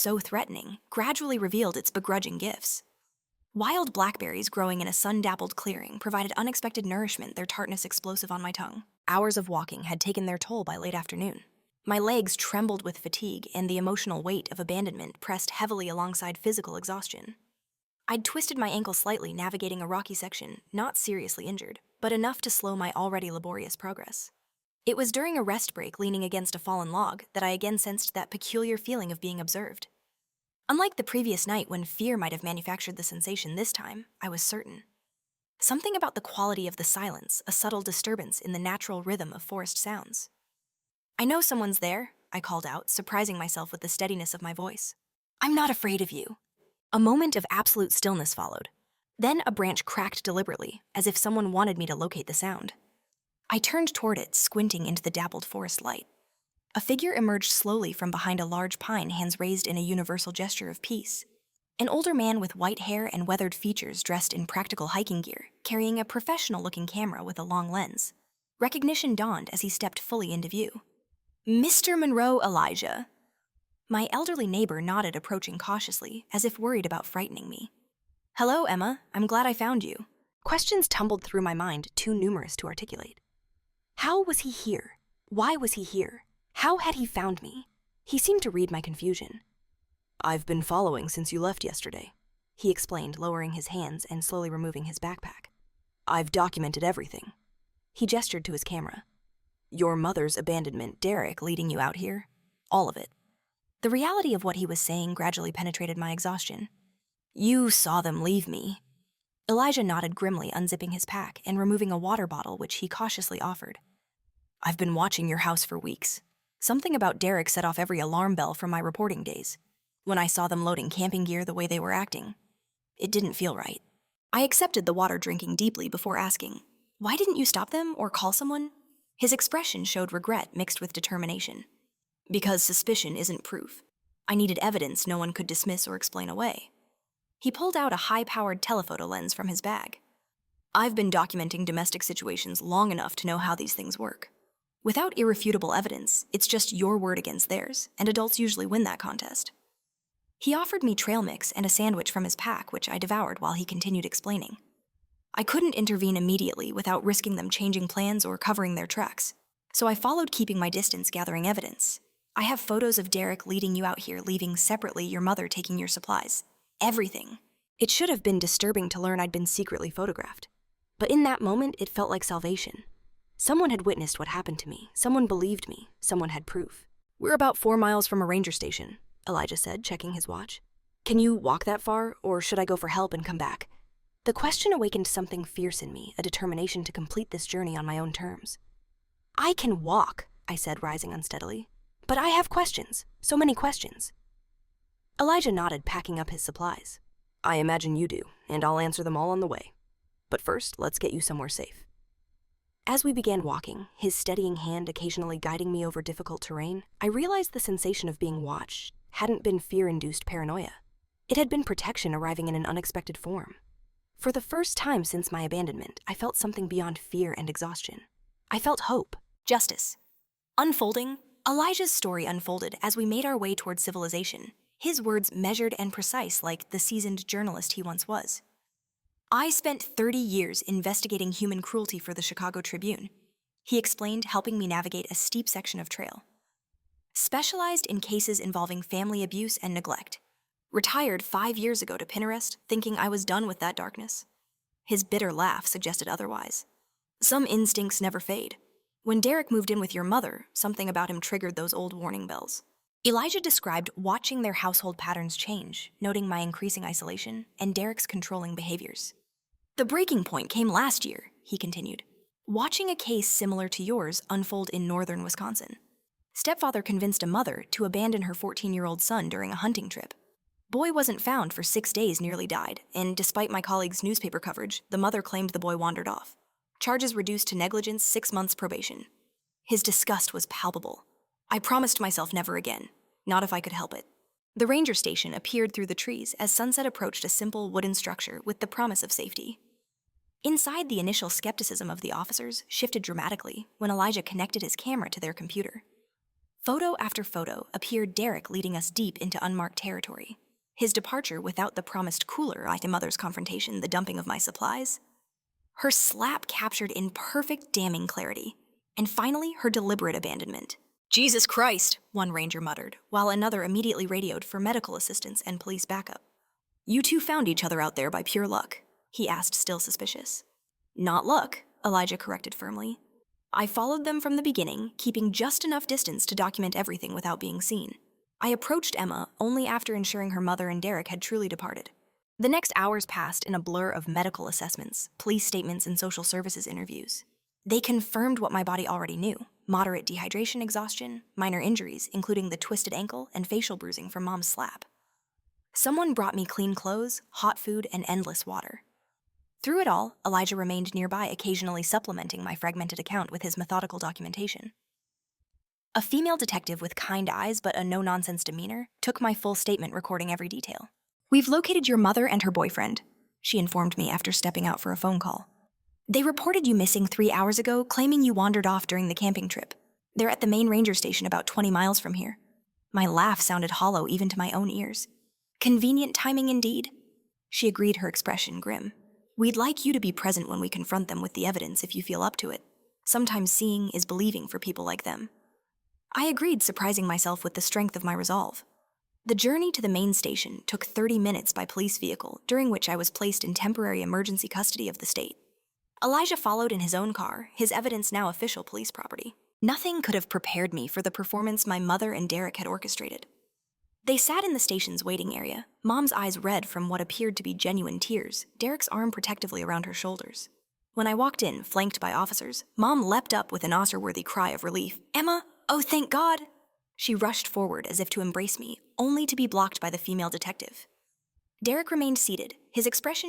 so threatening, gradually revealed its begrudging gifts. Wild blackberries growing in a sun-dappled clearing provided unexpected nourishment, their tartness explosive on my tongue. Hours of walking had taken their toll by late afternoon. My legs trembled with fatigue, and the emotional weight of abandonment pressed heavily alongside physical exhaustion. I'd twisted my ankle slightly navigating a rocky section, not seriously injured, but enough to slow my already laborious progress. It was during a rest break leaning against a fallen log that I again sensed that peculiar feeling of being observed. Unlike the previous night when fear might have manufactured the sensation, this time, I was certain. Something about the quality of the silence, a subtle disturbance in the natural rhythm of forest sounds. "I know someone's there," I called out, surprising myself with the steadiness of my voice. "I'm not afraid of you." A moment of absolute stillness followed. Then a branch cracked deliberately, as if someone wanted me to locate the sound. I turned toward it, squinting into the dappled forest light. A figure emerged slowly from behind a large pine, hands raised in a universal gesture of peace. An older man with white hair and weathered features, dressed in practical hiking gear, carrying a professional-looking camera with a long lens. Recognition dawned as he stepped fully into view. "Mr. Monroe Elijah." My elderly neighbor nodded, approaching cautiously, as if worried about frightening me. "Hello, Emma. I'm glad I found you." Questions tumbled through my mind, too numerous to articulate. How was he here? Why was he here? How had he found me? He seemed to read my confusion. "I've been following since you left yesterday," he explained, lowering his hands and slowly removing his backpack. "I've documented everything." He gestured to his camera. "Your mother's abandonment, Derek leading you out here. All of it." The reality of what he was saying gradually penetrated my exhaustion. "You saw them leave me." Elijah nodded grimly, unzipping his pack and removing a water bottle which he cautiously offered. "I've been watching your house for weeks. Something about Derek set off every alarm bell from my reporting days. When I saw them loading camping gear the way they were acting, it didn't feel right." I accepted the water, drinking deeply before asking, "Why didn't you stop them or call someone?" His expression showed regret mixed with determination. "Because suspicion isn't proof. I needed evidence no one could dismiss or explain away." He pulled out a high-powered telephoto lens from his bag. "I've been documenting domestic situations long enough to know how these things work. Without irrefutable evidence, it's just your word against theirs, and adults usually win that contest." He offered me trail mix and a sandwich from his pack, which I devoured while he continued explaining. I couldn't intervene immediately without risking them changing plans or covering their tracks, so I followed, keeping my distance, gathering evidence. "I have photos of Derek leading you out here, leaving separately, your mother taking your supplies. Everything." It should have been disturbing to learn I'd been secretly photographed. But in that moment, it felt like salvation. Someone had witnessed what happened to me. Someone believed me. Someone had proof. "We're about 4 miles from a ranger station," Elijah said, checking his watch. "Can you walk that far, or should I go for help and come back?" The question awakened something fierce in me, a determination to complete this journey on my own terms. "I can walk," I said, rising unsteadily. "But I have questions. So many questions." Elijah nodded, packing up his supplies. "I imagine you do, and I'll answer them all on the way. But first, let's get you somewhere safe." As we began walking, his steadying hand occasionally guiding me over difficult terrain, I realized the sensation of being watched hadn't been fear-induced paranoia. It had been protection arriving in an unexpected form. For the first time since my abandonment, I felt something beyond fear and exhaustion. I felt hope. Justice. Unfolding, Elijah's story unfolded as we made our way toward civilization, his words measured and precise like the seasoned journalist he once was. "I spent 30 years investigating human cruelty for the Chicago Tribune," he explained, helping me navigate a steep section of trail. "Specialized in cases involving family abuse and neglect. Retired 5 years ago to Pinterest, thinking I was done with that darkness." His bitter laugh suggested otherwise. "Some instincts never fade. When Derek moved in with your mother, something about him triggered those old warning bells." Elijah described watching their household patterns change, noting my increasing isolation and Derek's controlling behaviors. "The breaking point came last year," he continued, "watching a case similar to yours unfold in northern Wisconsin. Stepfather convinced a mother to abandon her 14-year-old son during a hunting trip. Boy wasn't found for 6 days, nearly died, and despite my colleague's newspaper coverage, the mother claimed the boy wandered off. Charges reduced to negligence, 6 months probation." His disgust was palpable. I promised myself never again, not if I could help it. The ranger station appeared through the trees as sunset approached a simple wooden structure with the promise of safety. Inside, the initial skepticism of the officers shifted dramatically when Elijah connected his camera to their computer. Photo after photo appeared Derek leading us deep into unmarked territory. His departure without the promised cooler, like a mother's confrontation, the dumping of my supplies. Her slap captured in perfect damning clarity. And finally, her deliberate abandonment. "Jesus Christ," one ranger muttered, while another immediately radioed for medical assistance and police backup. "You two found each other out there by pure luck?" he asked, still suspicious. "Not luck," Elijah corrected firmly. "I followed them from the beginning, keeping just enough distance to document everything without being seen. I approached Emma only after ensuring her mother and Derek had truly departed." The next hours passed in a blur of medical assessments, police statements, and social services interviews. They confirmed what my body already knew: moderate dehydration, exhaustion, minor injuries, including the twisted ankle and facial bruising from Mom's slap. Someone brought me clean clothes, hot food, and endless water. Through it all, Elijah remained nearby, occasionally supplementing my fragmented account with his methodical documentation. A female detective with kind eyes but a no-nonsense demeanor took my full statement, recording every detail. "We've located your mother and her boyfriend," she informed me after stepping out for a phone call. "They reported you missing 3 hours ago, claiming you wandered off during the camping trip. They're at the main ranger station about 20 miles from here." My laugh sounded hollow even to my own ears. "Convenient timing indeed." She agreed, her expression grim. "We'd like you to be present when we confront them with the evidence if you feel up to it. Sometimes seeing is believing for people like them." I agreed, surprising myself with the strength of my resolve. The journey to the main station took 30 minutes by police vehicle, during which I was placed in temporary emergency custody of the state. Elijah followed in his own car, his evidence now official police property. Nothing could have prepared me for the performance my mother and Derek had orchestrated. They sat in the station's waiting area, Mom's eyes red from what appeared to be genuine tears, Derek's arm protectively around her shoulders. When I walked in, flanked by officers, Mom leapt up with an Oscar-worthy cry of relief. "Emma, oh thank God!" She rushed forward as if to embrace me, only to be blocked by the female detective. Derek remained seated, his expression